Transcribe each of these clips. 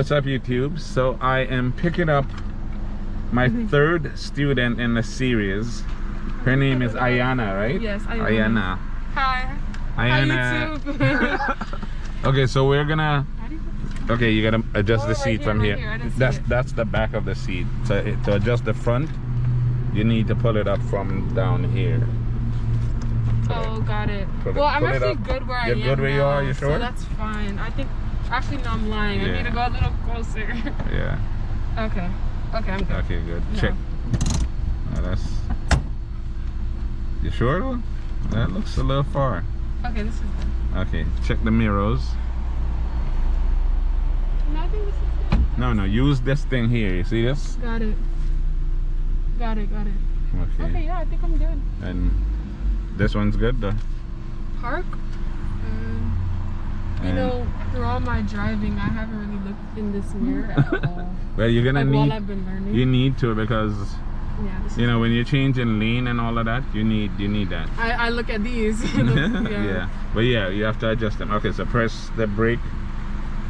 what's up YouTube? So I am picking up my third student in the series. Her name is Iyanna, right? Yes, Iyanna. Hi. Iyanna. Hi YouTube. Okay, so we're gonna. Okay, you gotta adjust the seat from here. That's the back of the seat. So to adjust the front, you need to pull it up from down here. Oh, got it. Well, I'm actually good where I am. You're good where you are? You sure? So that's fine. I think. Actually, no, I'm lying. I need to go a little closer. Yeah. Okay. Okay, I'm good. Okay, good. No. Check. That's. You sure though? That looks a little far. Okay, this is good. Okay, check the mirrors. No, I think this is good. No, use this thing here. You see this? Got it. Got it. Okay. Okay, yeah, I think I'm good. And this one's good though. Park? You know, through all my driving, I haven't really looked in this mirror at all. Well, you're gonna need. While I've been learning. You need to because. Yeah, you know, when you're changing lane and all of that, you need that. I look at these. Yeah. But yeah, you have to adjust them. Okay, so press the brake,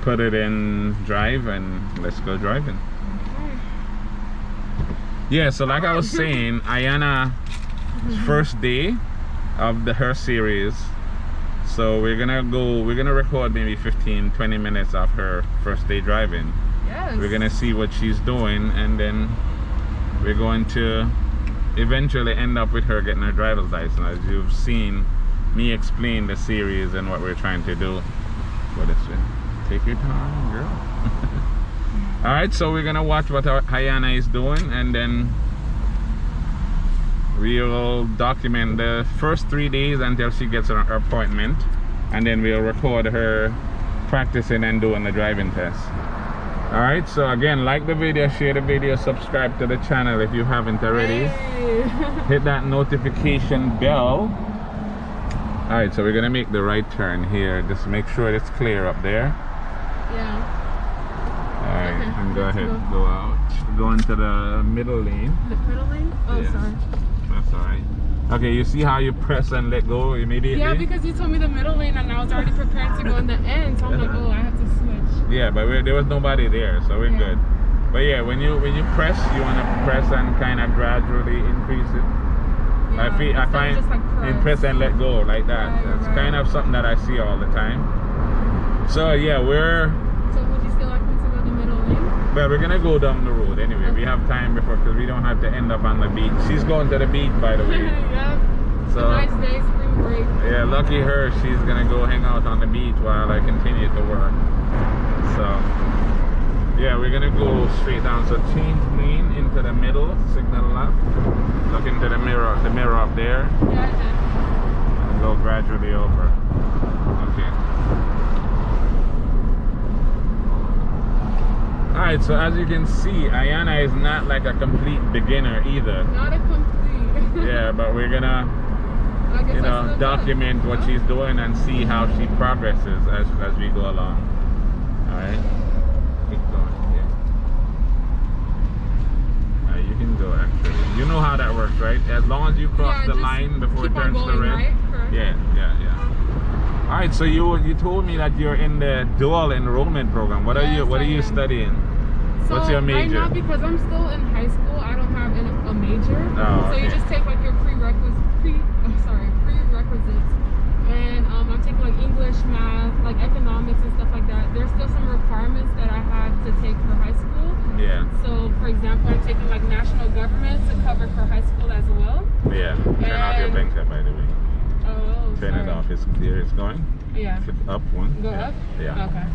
put it in drive, and let's go driving. Okay. Yeah, so like I was saying, Iyanna's first day of her series. So we're gonna record maybe 15-20 minutes of her first day driving. Yes. We're gonna see what she's doing, and then we're going to eventually end up with her getting her driver's license. As you've seen me explain the series and what we're trying to do. What is it? Take your time, girl. Alright, so we're gonna watch what Iyanna is doing, and then we'll document the first 3 days until she gets her appointment, and then we'll record her practicing and doing the driving test. Alright, so again, like the video, share the video, subscribe to the channel if you haven't already. Hey. Hit that notification bell. Alright, so we're gonna make the right turn here. Just make sure it's clear up there. Yeah. Alright, Okay, and go ahead, go out. Go into the middle lane. The middle lane? Oh, Yeah. sorry. That's alright. Okay, you see how you press and let go immediately? Yeah, because you told me the middle lane and I was already prepared to go in the end, so I'm like, oh, I have to switch. Yeah, but there was nobody there, so we're good. But yeah, when you press, you want to press and kind of gradually increase it. Yeah, I find just like press and let go like that. Right, That's kind of something that I see all the time. So yeah, So would you still like me to go the middle lane? we're gonna go down the road anyway. Okay. We have time before, because we don't have to end up on the beach. She's going to the beach, by the way. Yeah. So Nice day, spring break. yeah, lucky her. She's gonna go hang out on the beach while I continue to work. So yeah, we're gonna go straight down. So change lane into the middle, signal left. Look into the mirror up there. Yeah, I did. And go gradually over. Okay. Alright, so as you can see, Iyanna is not like a complete beginner either. Not a complete. Yeah, but we're gonna, you know, document what she's doing and see how she progresses as we go along. Alright? Keep going, yeah. Alright, you can go actually. You know how that works, right? As long as you cross the line before it turns to red. Right? Correct. Yeah. Alright, so you told me that you're in the dual enrollment program. What are you studying? So What's your major? Right now, because I'm still in high school, I don't have a major. Oh, so you okay. just take like your prerequisites, and I'm taking like English, math, like economics and stuff like that. There's still some requirements that I had to take for high school. Yeah. So for example, I'm taking like national government to cover for high school as well. Yeah. Turn off your blinker, by the way. Oh, Turn it off. It's clear. It's going. Yeah. Up one. Go up? Yeah. Okay.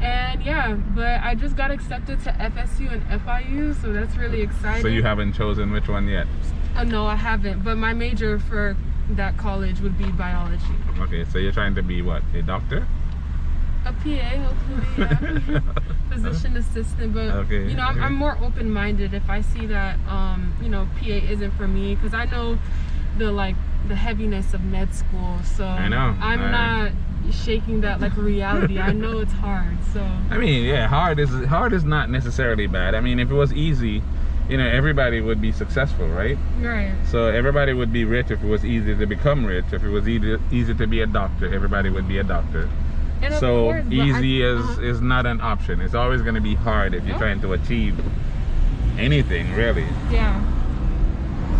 And yeah, but I just got accepted to FSU and FIU, so that's really exciting. So you haven't chosen which one yet? No, I haven't. But my major for that college would be biology. Okay, so you're trying to be what? A doctor? A PA, hopefully, yeah. Physician assistant, but okay, you know, I'm more open-minded if I see that you know, PA isn't for me, because I know the heaviness of med school. So I know. I'm not shaking that like reality. I know it's hard. So I mean, yeah, hard is not necessarily bad. I mean, if it was easy, you know, everybody would be successful, right? Right. So everybody would be rich if it was easy to become rich. If it was easy to be a doctor, everybody would be a doctor. And of So course, but easy is not an option. It's always going to be hard if you're trying to achieve anything, really. Yeah.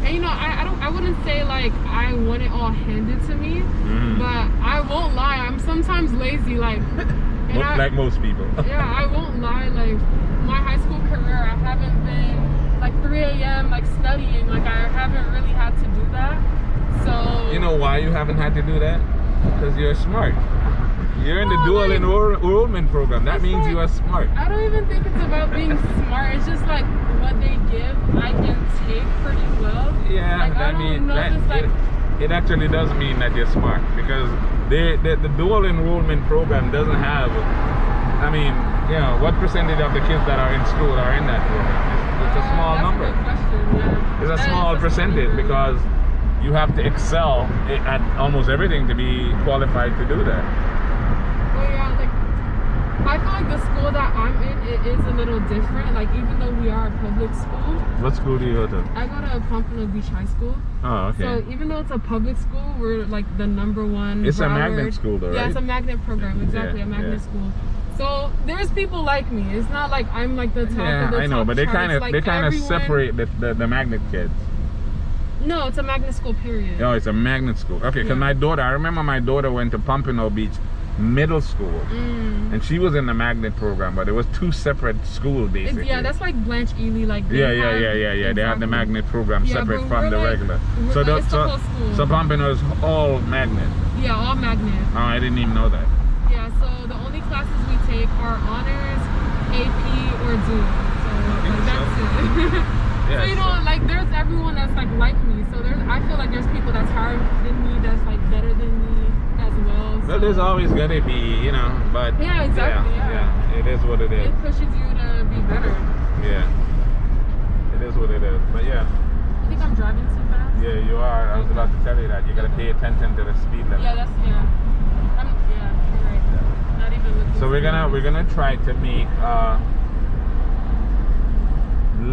And you know, I wouldn't say like I want it all handed to me, but I won't lie, I'm sometimes lazy, like like most people. Yeah, I won't lie, like my high school career, I haven't been like 3 a.m. like studying, like I haven't really had to do that. So you know why you haven't had to do that? Because you're smart. You're in the dual enrollment program. That means you are smart. I don't even think it's about being smart. It's just like what they give, I can take pretty well. Yeah, like, it actually does mean that you're smart, because the dual enrollment program doesn't have, I mean, you know, what percentage of the kids that are in school are in that program? It's a small number. That's a good question, yeah. It's a small percentage because you have to excel at almost everything to be qualified to do that. Well, yeah, like I feel like the school that I'm in, it is a little different. Like even though we are a public school. What school do you go to? I go to Pompano Beach High School. Oh, okay. So even though it's a public school, we're like the #1. It's a magnet school, though, right? Yeah, it's a magnet program. Exactly, a magnet school. So there's people like me. It's not like I'm like the top of the I know, top but they kind of everyone... separate the magnet kids. No, it's a magnet school, period. Oh, it's a magnet school. Okay, because my daughter, I remember my daughter went to Pompano Beach Middle School, and she was in the magnet program, but it was 2 separate schools basically. Yeah, that's like Blanche Ely, like yeah. Exactly. They have the magnet program separate from the regular. So Pompano is all magnet. Yeah, all magnet. Oh, I didn't even know that. Yeah, so the only classes we take are honors, AP, or dual. So like, that's it. Yeah, so you know, like there's everyone that's like me. So I feel like there's people that's higher than me, that's like better than me as well. So. Well, there's always gonna be, you know, but yeah, exactly. Yeah, it is what it is. It pushes you to be better. Yeah, it is what it is. But yeah. I think I'm driving too fast. Yeah, you are. I was about to tell you that you gotta pay attention to the speed limit. Yeah, you're right. Yeah. Not even looking. So we're gonna try to make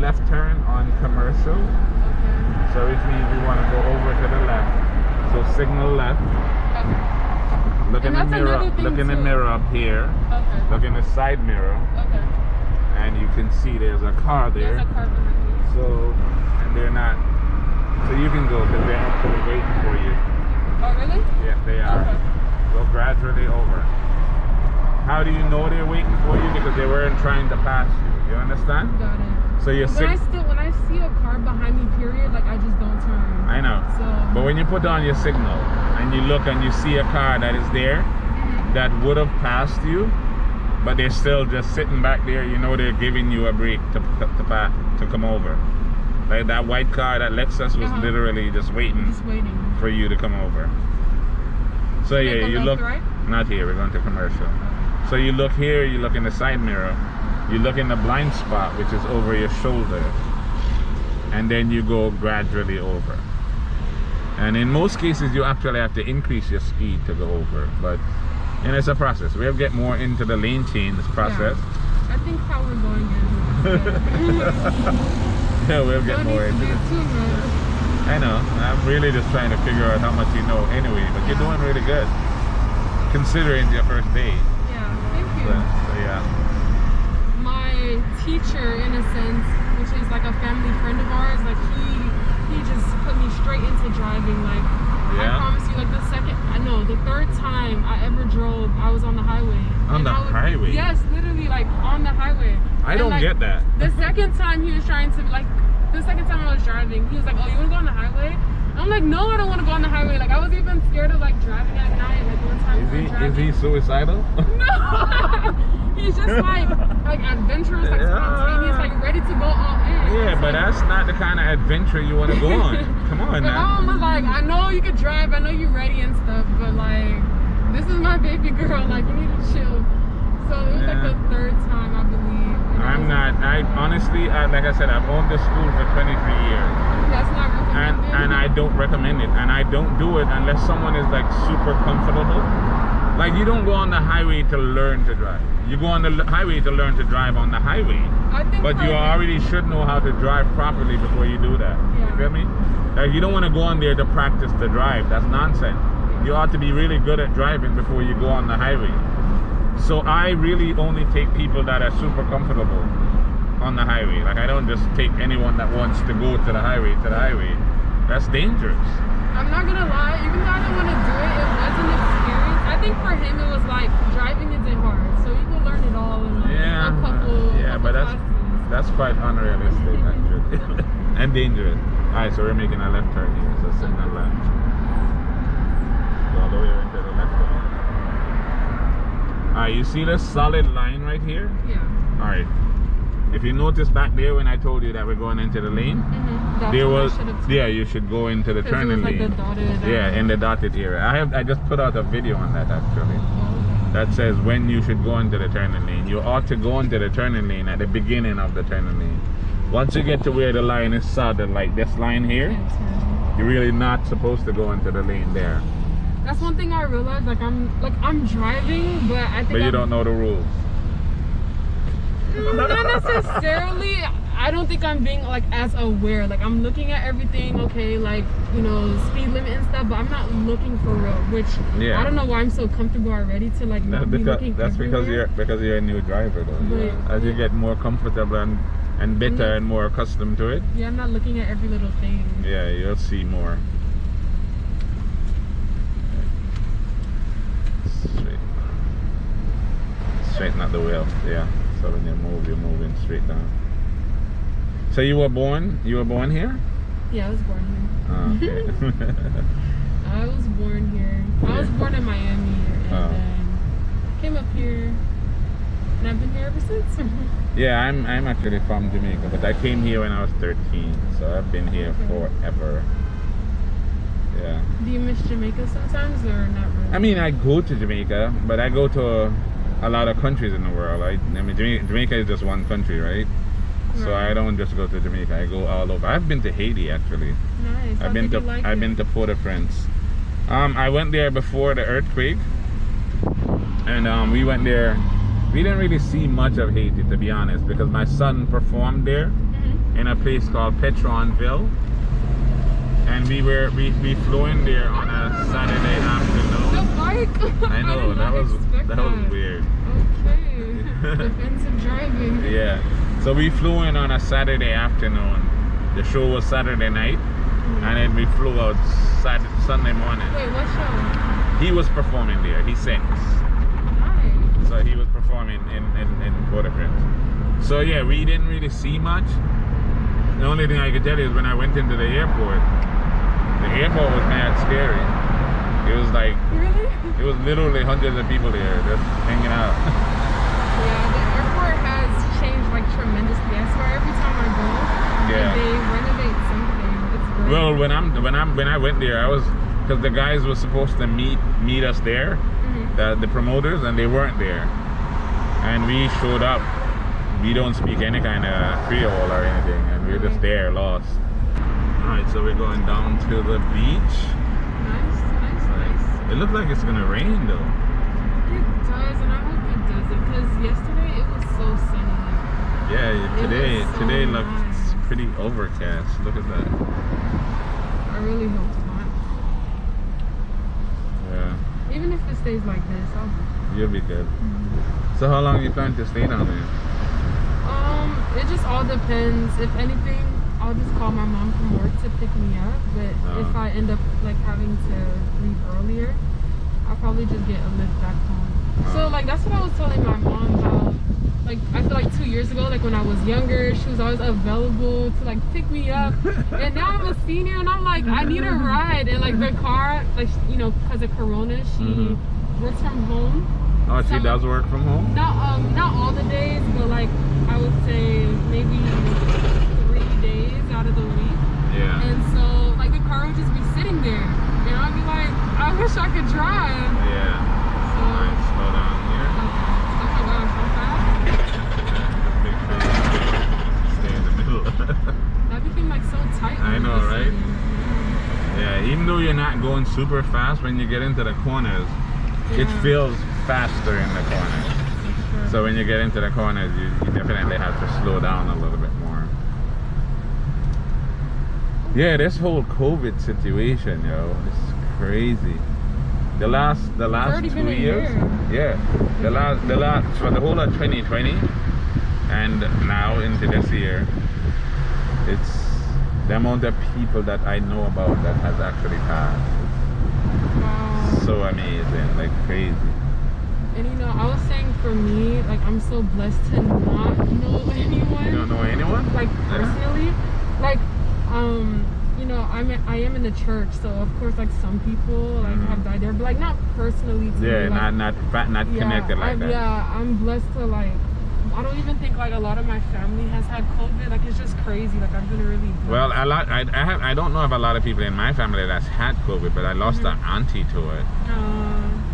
left turn on Commercial. Okay. So which means we want to go over to the left. So signal left. Okay. Look in the mirror. Look in the mirror up here. Okay. Look in the side mirror. Okay. And you can see there's a car there. There's a car behind you. So, and they're not. So you can go because they're actually waiting for you. Oh really? Yeah, they are. Okay. Go gradually over. How do you know they're waiting for you? Because they weren't trying to pass you. You understand? Got it. So you're when I see a car behind me, period, like I just don't turn. I know. So. But when you put on your signal and you look and you see a car that is there that would have passed you, but they're still just sitting back there, you know they're giving you a break to come over. Like that white car, that Lexus was literally just waiting for you to come over. So yeah, you look. Right? Not here. We're going to Commercial. So you look here. You look in the side mirror. You look in the blind spot, which is over your shoulder, and then you go gradually over. And in most cases, you actually have to increase your speed to go over. But and it's a process. We'll get more into the lane change process. Yeah. I think how we're going is yeah, we'll get more into it. I know. I'm really just trying to figure out how much you know anyway, but you're doing really good considering your first day. Yeah, thank you. So yeah. My teacher, in a sense, which is like a family friend of ours, like he just put me straight into driving. Like I promise you, like the third time I ever drove, I was on the highway. On the highway? Yes, literally, like on the highway. I don't get that. The second time he was trying to the second time I was driving, he was like, "Oh, you want to go on the highway?" And I'm like, "No, I don't want to go on the highway." Like I was even scared of like driving at night. Like one time is he suicidal? No. He's just like adventurous, like spontaneous, like ready to go all in. Yeah, but that's not the kind of adventure you want to go on. Come on now. My mom was like, I know you could drive, I know you're ready and stuff, but like, this is my baby girl, like you need to chill. So it was like the third time, I believe. I honestly, like I said, I've owned this school for 23 years. That's not recommended. And I don't recommend it. And I don't do it unless someone is like super comfortable. Like you don't go on the highway to learn to drive. You go on the highway to learn to drive on the highway. But you already should know how to drive properly before you do that. Yeah. You feel me? Like you don't want to go on there to practice to drive. That's nonsense. You ought to be really good at driving before you go on the highway. So I really only take people that are super comfortable on the highway. Like I don't just take anyone that wants to go to the highway That's dangerous. I'm not gonna lie, even though I didn't want to do it, it was an experience. I think for him it was like driving isn't hard, so you can learn it all in like a couple but classes. that's quite unrealistic actually. And dangerous. Alright, so we're making a left turn here, so signal left. Go all the way into the left turn. Alright, you see this solid line right here? Yeah. Alright. If you notice back there when I told you that we're going into the lane, there was you should go into the turning lane. The dotted, in the dotted area. I just put out a video on that actually. That says when you should go into the turning lane. You ought to go into the turning lane at the beginning of the turning lane. Once you get to where the line is solid, like this line here, you're really not supposed to go into the lane there. That's one thing I realized. I'm driving, but I think. But you don't know the rules. Not necessarily. I don't think I'm being like as aware. Like I'm looking at everything, okay, like speed limit and stuff, but I'm not looking for real. Which I don't know why I'm so comfortable already to like not be looking. That's everywhere. because you're a new driver though. As you get more comfortable and better and more accustomed to it. Yeah, I'm not looking at every little thing. Yeah, you'll see more. Straighten out the wheel. Yeah. So when you move, you're moving straight down. So you were born here? Yeah, I was born here. Oh, okay. I was born here. I was born in Miami and then came up here and I've been here ever since. Yeah, I'm actually from Jamaica, but I came here when I was 13, so I've been here forever. Yeah. Do you miss Jamaica sometimes or not really? I mean, I go to Jamaica, but I go to a lot of countries in the world. I mean, Jamaica is just one country, right? So I don't just go to Jamaica. I go all over. I've been to Haiti actually. Nice. I've been to Port-au-Prince. I went there before the earthquake, and we went there. We didn't really see much of Haiti, to be honest, because my son performed there in a place called Petronville, and we flew in there on a Saturday afternoon. The bike. I know that was weird. Okay. Defensive driving. Yeah. So we flew in on a Saturday afternoon. The show was Saturday night, and then we flew out Sunday morning. Wait, what show? He was performing there. He sings. Nice. So he was performing in Port-au-Prince. So yeah, we didn't really see much. The only thing I could tell you is when I went into the airport was mad scary. It was like, really? It was literally hundreds of people there just hanging out. Yeah, the airport has changed like tremendously. I swear every time I go, like, they renovate something. It's great. Well, when I went there, I was, because the guys were supposed to meet us there, the promoters, and they weren't there. And we showed up. We don't speak any kind of Creole or anything, and we're just there, lost. Alright, so we're going down to the beach. Nice. It looks like it's gonna rain though. It does, and I hope it doesn't, because yesterday it was so sunny. Yeah, today looks nice. pretty overcast. Look at that. I really hope not. Yeah. Even if it stays like this, you'll be good. So how long you plan to stay down there? It just all depends. If anything, I'll just call my mom from work to pick me up. But if I end up like having to leave earlier, I'll probably just get a lift back home. So like that's what I was telling my mom about. Like I feel like 2 years ago, like when I was younger, she was always available to like pick me up. And now I'm a senior, and I'm like, I need a ride. And like the car, like because of Corona, she works from home. Oh, she does work from home? Not all the days, but like I would say maybe 3 days out of the week. Yeah. And so like the car would just be sitting there, and I'd be like, I wish I could drive. Yeah. So alright, slow down here. Oh my gosh, so fast. Make sure you stay in the middle. That became like so tight. I know, right? Yeah, even though you're not going super fast, when you get into the corners, it feels faster in the corners. Sure. So when you get into the corners, you definitely have to slow down a little bit more. Yeah, this whole COVID situation, yo, it's crazy. The last 2 years. Yeah. The last for the whole of 2020 and now into this year, it's the amount of people that I know about that has actually passed. Wow. So amazing, like crazy. And you know, I was saying for me, like I'm so blessed to not know anyone. You don't know anyone? Like personally, like you know, I am in the church, so of course, like some people like have died there, but like not personally. To Yeah, me, like, not connected like that. Yeah, I'm blessed to like. I don't even think like a lot of my family has had COVID. Like it's just crazy. Like I've been really blessed. Well, a lot. I don't know of a lot of people in my family that's had COVID, but I lost an auntie to it.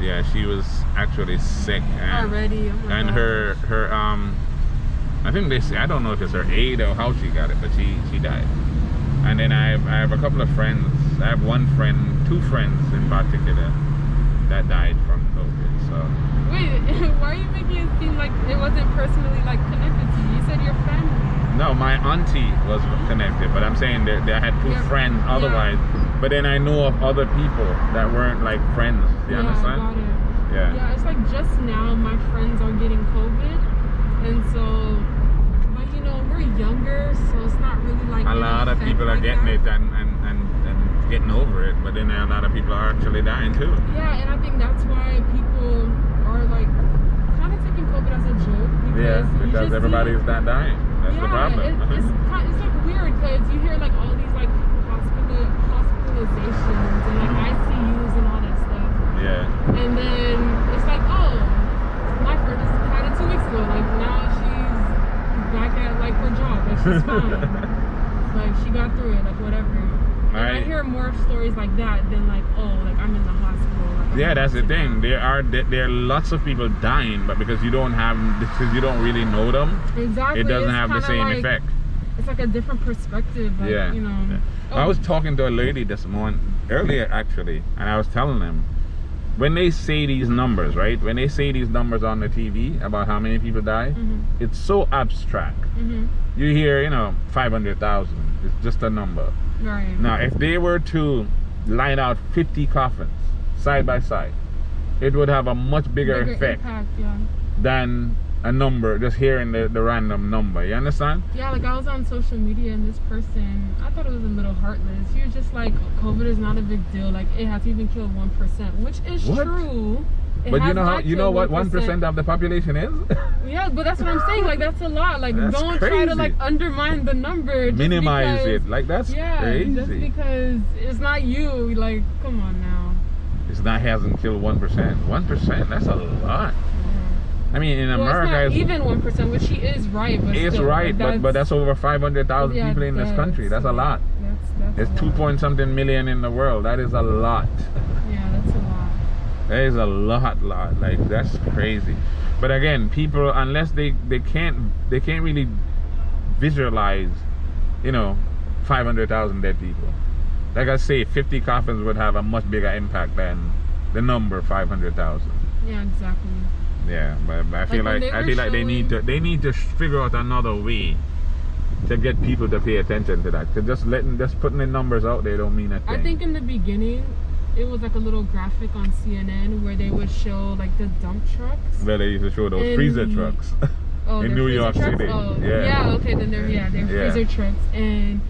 Yeah, she was actually sick and already. Oh my and gosh. her I think I don't know if it's her aid or how she got it, but she died. And then I have a couple of friends. I have two friends in particular that died from COVID. So wait, why are you making it seem like it wasn't personally like connected to you? You said your family. no, my auntie was connected, but I'm saying that I had two friends otherwise. But then I know of other people that weren't like friends. You understand? Got it. Yeah, it's like just now my friends are getting COVID, and so, but you know we're younger, so it's not really like a lot of people are getting it and getting over it, but then a lot of people are actually dying too. Yeah, and I think that's why people are like kind of taking COVID as a joke. Because everybody's not dying. That's the problem. It's like weird because you hear like all these like hospitalizations and like ICUs and all that stuff. Yeah. And then it's like, oh, my friend just had it 2 weeks ago. Like now she's back at like her job. Like she's fine. Like she got through it. Like whatever. And I hear more stories like that than like, oh, like I'm in the hospital. Like, yeah, that's the thing. There are lots of people dying, but because you don't really know them, exactly, it doesn't have the same effect. It's like a different perspective. Like, you know. Yeah. I was talking to a lady this morning, earlier actually, and I was telling them, when they say these numbers, right? When they say these numbers on the TV about how many people die, it's so abstract. You hear, 500,000. It's just a number. Right. Now, if they were to line out 50 coffins side by side, it would have a much bigger effect impact, than a number, just hearing the random number. You understand? Yeah, like I was on social media and this person, I thought it was a little heartless. He was just like, COVID is not a big deal. Like it has even killed 1%, which is true. But you know what 1% of the population is? Yeah, but that's what I'm saying. Like that's a lot. Like that's don't crazy. Try to like undermine the number. Minimize it. Like that's crazy. Just because it's not you. Like come on now. Hasn't killed 1%. 1%. That's a lot. I mean, in America, it's not even 1%, which she is right. But it's still, right, like, but that's over 500,000 people in this country. That's a lot. There's 2-point-something million in the world. That is a lot. Yeah, that's a lot. That is a lot. Like that's crazy. But again, people, unless they can't really visualize, 500,000 dead people. Like I say, 50 coffins would have a much bigger impact than the number 500,000. Yeah, exactly. Yeah, but I feel like they need to figure out another way to get people to pay attention to that. Cause just putting the numbers out there don't mean a thing. I think in the beginning, it was like a little graphic on CNN where they would show like the dump trucks. Where they used to show those freezer trucks in New York City. Oh, yeah. Okay, then they're freezer trucks, and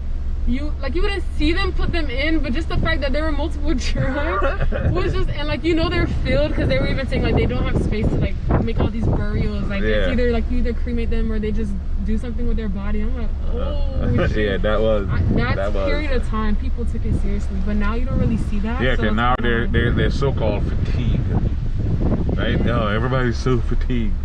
you wouldn't see them put them in, but just the fact that there were multiple trucks was just, and like they're filled because they were even saying like they don't have space to like make all these burials. Like it's either like you either cremate them or they just do something with their body. I'm like, oh shit. Yeah, that period of time people took it seriously, but now you don't really see that. Yeah, because now they're so-called fatigued, right? Oh, everybody's so fatigued.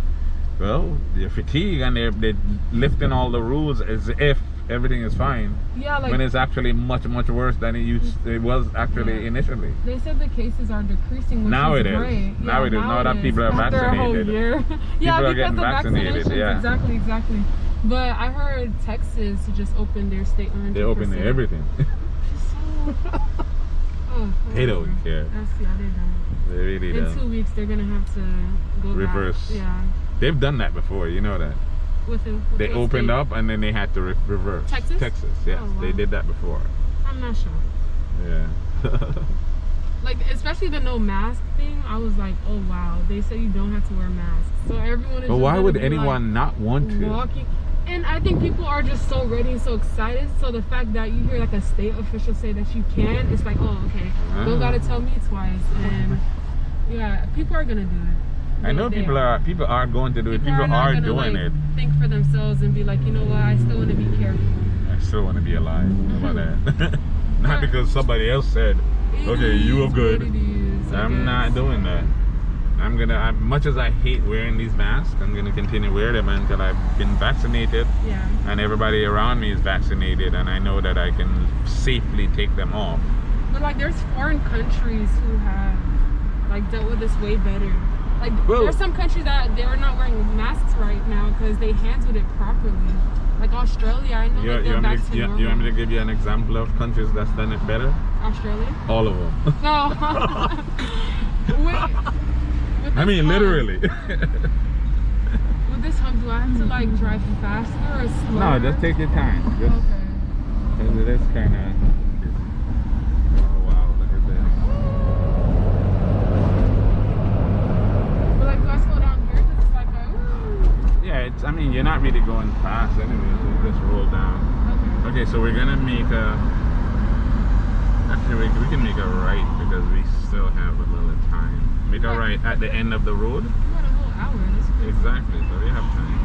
Well, they're fatigued and they're lifting all the rules as if everything is fine. Yeah, like when it's actually much worse than it was actually initially. They said the cases are decreasing, which now is it is. great. Now it is. Now that people are vaccinated. After a whole year. People are getting vaccinated. Yeah. Exactly. But I heard Texas just opened their state 100%. They opened everything. They don't care. They don't. They really don't. In 2 weeks, they're gonna have to go reverse. Back. Yeah. They've done that before. You know that. They opened up and then they had to reverse. Texas? Yes. Oh, wow. They did that before. I'm not sure. Yeah. like, especially the no mask thing, I was like, oh wow, they say you don't have to wear masks. So everyone is. But just why would be, anyone not want to? Walking. And I think people are just so ready and so excited. So the fact that you hear like a state official say that you can, it's like, oh, okay. Don't gotta tell me twice. And yeah, people are gonna do it. I know people are going to do it. People are doing it. Think for themselves and be like, you know what? I still want to be careful. I still want to be alive. How about that? Not because somebody else said, okay, you are good. I'm not doing that. I'm gonna, much as I hate wearing these masks, I'm gonna continue wearing them until I've been vaccinated. Yeah. And everybody around me is vaccinated, and I know that I can safely take them off. But like, there's foreign countries who have like dealt with this way better. Like, there's some countries that they're not wearing masks right now because they handled it properly. Like Australia, I know that they're back to normal. You want me to give you an example of countries that's done it better? Australia? All of them. No. Wait. I mean, literally. With this hump, do I have to like drive faster or slower? No, just take your time. Just, okay. Because it is kind of. Oh wow, look at this. But like, do I slow down here? Because it's like a. Yeah, it's. I mean, you're not really going fast anyway. So you just roll down. Okay, so we're gonna make a. Actually, we can make a right because we still have a little time. Make a right at the end of the road. You got a whole hour. Exactly, so we have time.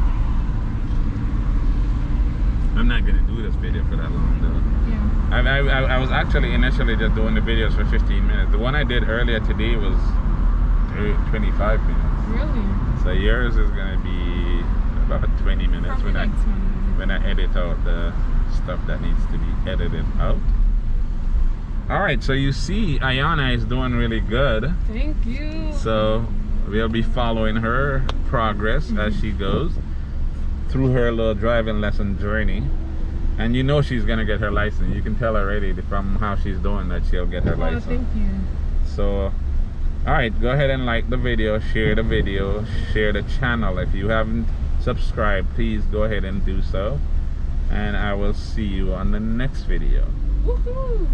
I'm not gonna do this video for that long though. Yeah. I was actually initially just doing the videos for 15 minutes. The one I did earlier today was 25 minutes. Really? So yours is gonna be about 20 minutes when, like 20 minutes. When I edit out the stuff that needs to be edited out. Alright, so you see Ayanna is doing really good. Thank you. So we'll be following her progress as she goes through her little driving lesson journey. And you know she's gonna get her license. You can tell already from how she's doing that she'll get her license. Thank you. So alright, go ahead and like the video, share the channel. If you haven't subscribed, please go ahead and do so. And I will see you on the next video. Woohoo!